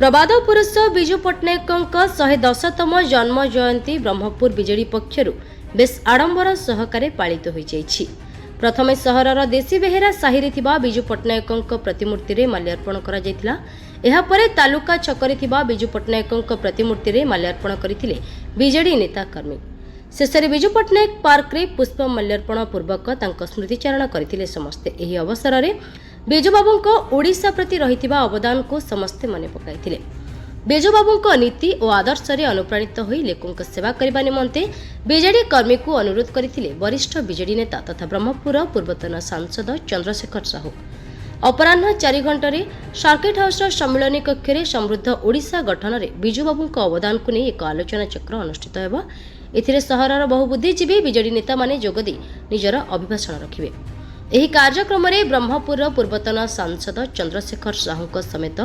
प्रबाद पुरुष विजु पट्टनायक 110तम जन्म जयंती Brahmapur BJD पक्षरु base आडंबर सहकारे पालित हो जाइछि। प्रथमे सहरर देशी बेहेरा साहिरे थिबा विजु पट्टनायक प्रतिमूर्ति रे माल्यार्पण करा जायतिला। एहा परे तालुका छकरे थिबा विजु पट्टनायक प्रतिमूर्ति रे माल्यार्पण करथिले बिजेडी नेता कर्मी। शेषरे विजु पट्टनायक पार्क रे पुष्प माल्यार्पण पूर्वक तांको स्मृतिचारण करथिले समस्ते। एही अवसर रे बिजु बाबूंको ओडिशा प्रति रहिथिबा अवदान को समस्ते मने पकाइथिले। बिजु बाबूंको नीति और आदर्श रे अनुप्राणित होई लोकंक सेवा करबा निमंते बिजेडी कर्मी को अनुरोध करथिले वरिष्ठ बिजेडी नेता तथा ब्रह्मपुर पूर्वतन सांसद चंद्रशेखर साहू। अपराह्न 4 घंटे सर्किट हाउस सम्मिलनी कक्ष में समृद्ध ओडिशा गठन में बिजु बाबूंको अवदान को नहीं एक आलोचना चक्र अनुष्ठित होगा। एथिरे सहरर बहु बुद्धिजीवी बिजेडी नेता माने जोगदी निजर अभिभाषण रखिबे। ଏହି କାର୍ଯ୍ୟକ୍ରମରେ ବ୍ରହ୍ମପୁରର ପୂର୍ବତନ ସାଂସଦ ଚନ୍ଦ୍ରଶେଖର ସାହୁଙ୍କ ସମେତ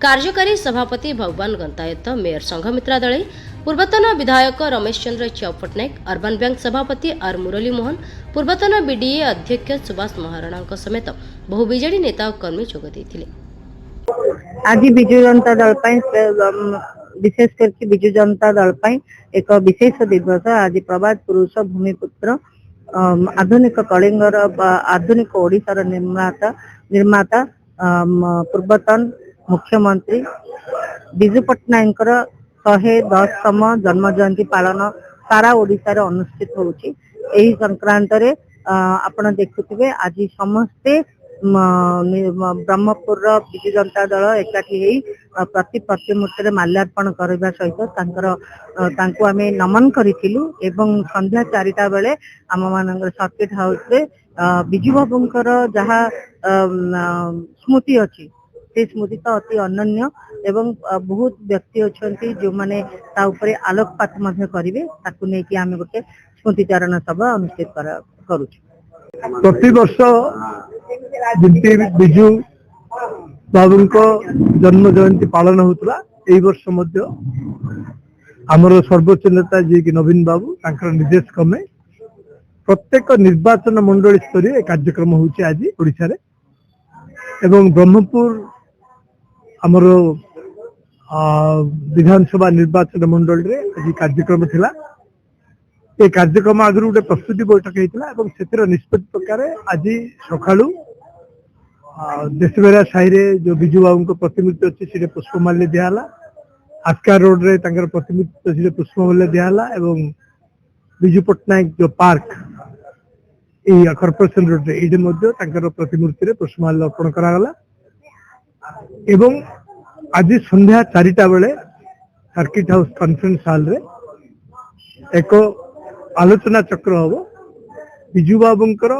କାର୍ଯ୍ୟକାରୀ ସଭାପତି ଭଗବାନ ଗନ୍ତାୟତ, ମେୟର ସଂଘମିତ୍ରା ଦଳେଇ, ପୂର୍ବତନ ବିଧାୟକ ରମେଶ ଚନ୍ଦ୍ର ଚ୍ୟାଉ ପଟ୍ଟନାୟକ, ଅର୍ବାନ ବ୍ୟାଙ୍କ ସଭାପତି ଆର୍ ମୁରଲୀ ମୋହନ, ପୂର୍ବତନ ବିଡିଏ ଅଧ୍ୟକ୍ଷ ସୁବାସ ମହାରଣାଙ୍କ ସମେତ ବହୁ ବିଜେଡି ନେତା ଓ କର୍ମୀ ଯୋଗ ଦେଇଥିଲେ। ଆଜି ବିଜୁ ଜନତା ଦଳ ପାଇଁ ବିଶେଷ କରି ବିଜୁ ଜନତା ଦଳ ପାଇଁ ଏକ ବିଶେଷ ଦିବସ। ଆଜି ପ୍ରବାଦ ପୁରୁଷ ଭୂମିପୁତ୍ର आधुनिक कलिंगर आधुनिक ओडिशार निर्माता पूर्वतन मुख्यमंत्री विजु पट्टनायक 110तम जन्म जयंती पालन सारा ओडिशार अनुष्ठित होउची। एही संक्रांत रे आपण देखुथिबे आज समस्ते ब्रह्मपुर विजु जनता दल एकाठी प्रति प्रतिमूर्ति रे माल्यार्पण करबा सहित तांको आमे नमन करिथिलु एवं संध्या 4टा बेले आम मानकर सर्किट हाउस रे विजु बाबूंकर जहा स्मृति अछि से स्मृति तो अति अनन्य एवं बहुत व्यक्ति अछंती जो माने ता ऊपर आलोकपात मध्य करिवे ताकू नै कि आमे गोटे स्मृतिचारण सभा अनुष्ठित करूछु। प्रति वर्ष जमती विजु बाबूंको जन्म जयंती पालन होता यही वर्ष मध्य आमर सर्वोच्च नेता जी कि नवीन बाबू तांकर निर्देश क्रमे प्रत्येक निर्वाचन मंडली स्तरीय कार्यक्रम होची आज ओडिशा रे एवं ब्रह्मपुर आमर विधानसभा निर्वाचन मंडल रे आज कार्यक्रम थिला। ये कार्यक्रम आगु गोटे प्रस्तुति बैठक होता और निष्पत्ति प्रकार आज सकालू देशबेरा साहिरे जो विजु बाबू प्रतिमूर्ति अच्छी से पुष्पमाल्य दिहला। आस्का रोड रे तांकर प्रतिमूर्ति अच्छी पुष्पमाल्य दिहला एवं विजु पट्टनायक जो पार्क ये कॉर्पोरेशन रोड रे ये प्रतिमूर्ति रे पुष्पमाल्य अर्पण करागला। एवं आज संध्या 4टा बेले सर्किट हाउस कॉन्फ्रेंस हॉल रे एक आलोचना चक्र हम विजु बाबूंकर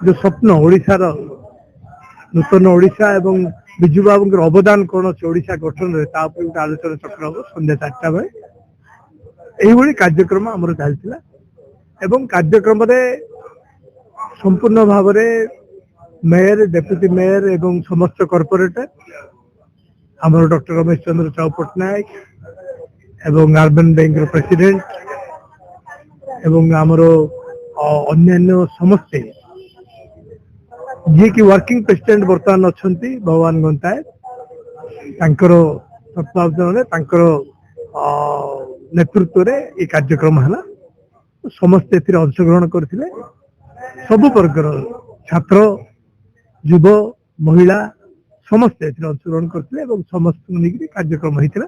जो स्वप्न ओडिशार नूतन ओडिशा एवं विजु बाबूंकर अवदान कौन अच्छे ओडिशा गठन रे ता ऊपर गोटे आलोचना चक्र हम संध्या 4टा बेले यही कार्यक्रम आमर चलता एवं कार्यक्रम रे संपूर्ण भाव मेयर डेप्यूटी मेयर एवं समस्त कॉर्पोरेटर आमर डॉक्टर रमेश चंद्र च्याउ पट्टनायक एवं अर्बन बैंक प्रेसिडेंट एवं आमर अन्य समस्ते जी की वर्किंग प्रेसिडेंट बर्तमान अच्छा भगवान गंतायत तत्वावधान नेतृत्व रे ये कार्यक्रम है समस्ते अंशग्रहण करथिले। सबु वर्गर छात्र युव महिला समस्ते अंशग्रहण करथिले एवं समस्त मिलकर कार्यक्रम होता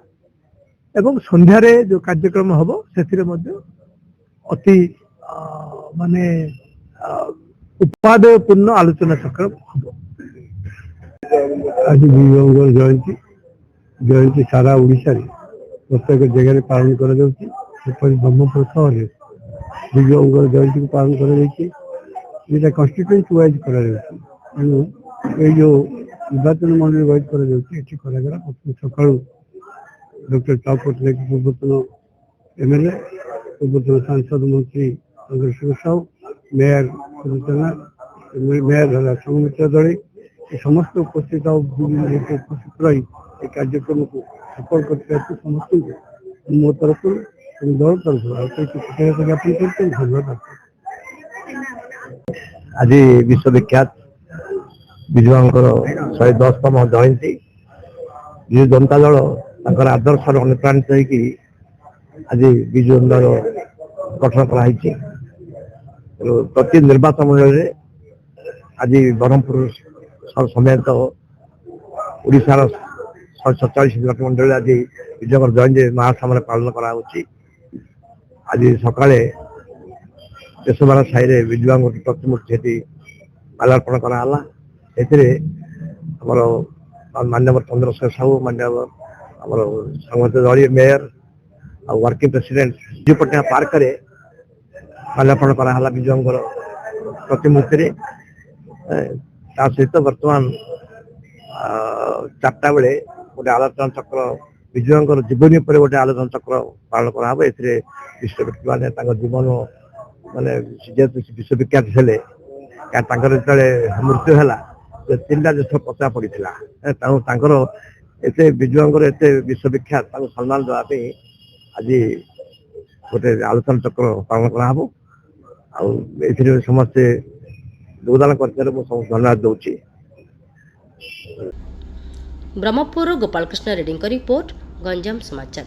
एवं संध्यारे जो कार्यक्रम हम से अति माने उत्पादपूर्ण आलोचना चक्र हम। आज विजु जयंती जयंती सारा ओडिशा रे प्रत्येक जगह पालन कर ब्रह्मपुर सहर विजु जयंती को पालन कर कन्स्टिट्यूएंसी वाइज कर जो निर्वाचन मंडल वाइज कर सका डॉक्टर च्याउ पट्टनायक पूर्वतन एमएलए पूर्वतन सांसद मंत्री चंद्रशेखर साहू मेयर मेयर संघमित्रा दले समस्त उपस्थित उपस्थित रही कार्यक्रम को सफल करते समस्त मो तरफ दल तरफ ज्ञापन करते धन्यवाद। आज विश्वविख्यात विजु बाबूंकर 110तम जयंती ବିଜୁ ଜନତା ଦଳ ତାଙ୍କର ଆଦର୍ଶରେ ଅନୁପ୍ରାଣିତ ହେଇକି ଆଜି ବିଜୁ ଜନତା ଦଳ ଗଠନ କରାଯାଇଛି। ପ୍ରତି ନିର୍ବାଚନ ମଣ୍ଡଳୀରେ ଆଜି ବ୍ରହ୍ମପୁର ସମେତ ଓଡ଼ିଶାର 147 ନିର୍ବାଚନ ମଣ୍ଡଳୀରେ ଆଜି ବିଜୁଙ୍କର ଜୟନ୍ତୀ ମହାସମାରୋହ ପାଳନ କରାଯାଉଛି। ଆଜି ସକାଳେ ଦେଶବାର ସାହିରେ ବିଜୁବାବୁଙ୍କ ପ୍ରତିମୂର୍ତ୍ତି ସେଠି ମାଲ୍ୟାର୍ପଣ କରାହେଲା। ଏଥିରେ ଆମର ମାନ୍ୟବର ଚନ୍ଦ୍ରଶେଖର ସାହୁ, ମାନ୍ୟବର ଆମର ସଂଘ ଦଳୀୟ ମେୟର ଆଉ ୱାର୍କିଂ ପ୍ରେସିଡେଣ୍ଟ ବିଜୁ ପଟ୍ଟନାୟକ ପାର୍କରେ ମାଲ୍ୟାର୍ପଣ କରାହେଲା ବିଜୁବାବୁଙ୍କର ପ୍ରତିମୂର୍ତ୍ତିରେ। ତା ସହିତ ବର୍ତ୍ତମାନ 4ଟା ବେଳେ ଗୋଟେ ଆଲୋଚନା ଚକ୍ର ବିଜୁବାବୁଙ୍କର ଜୀବନୀ ଉପରେ ଗୋଟେ ଆଲୋଚନା ଚକ୍ର ପାଳନ କରାହବ। ଏଥିରେ ବିଶ୍ୱ ବ୍ୟକ୍ତିମାନେ ତାଙ୍କ ଜୀବନ ମାନେ ଯେହେତୁ ବିଶ୍ୱବିଖ୍ୟାତ ଥିଲେ, ତାଙ୍କର ଯେତେବେଳେ ମୃତ୍ୟୁ ହେଲା 3ଟା ଦେଶ ପଚା ପଡ଼ିଥିଲା, ତେଣୁ ତାଙ୍କର ଏତେ ବିଜୁବାବୁଙ୍କର ଏତେ ବିଶ୍ୱବିଖ୍ୟାତ ତାଙ୍କୁ ସମ୍ମାନ ଦେବା ପାଇଁ ଆଜି ଗୋଟେ ଆଲୋଚନା ଚକ୍ର ପାଳନ କରାହବ। ଆଉ ଏଥିରେ ସମସ୍ତେ ଯୋଗଦାନ କରିଥିବାରୁ ମୁଁ ସମସ୍ତଙ୍କୁ ଧନ୍ୟବାଦ ଦେଉଛି। ବ୍ରହ୍ମପୁର ଗୋପାଳକୃଷ୍ଣ ରେଡ୍ଡୀଙ୍କ ରିପୋର୍ଟ, ଗଞ୍ଜାମ ସମାଚାର।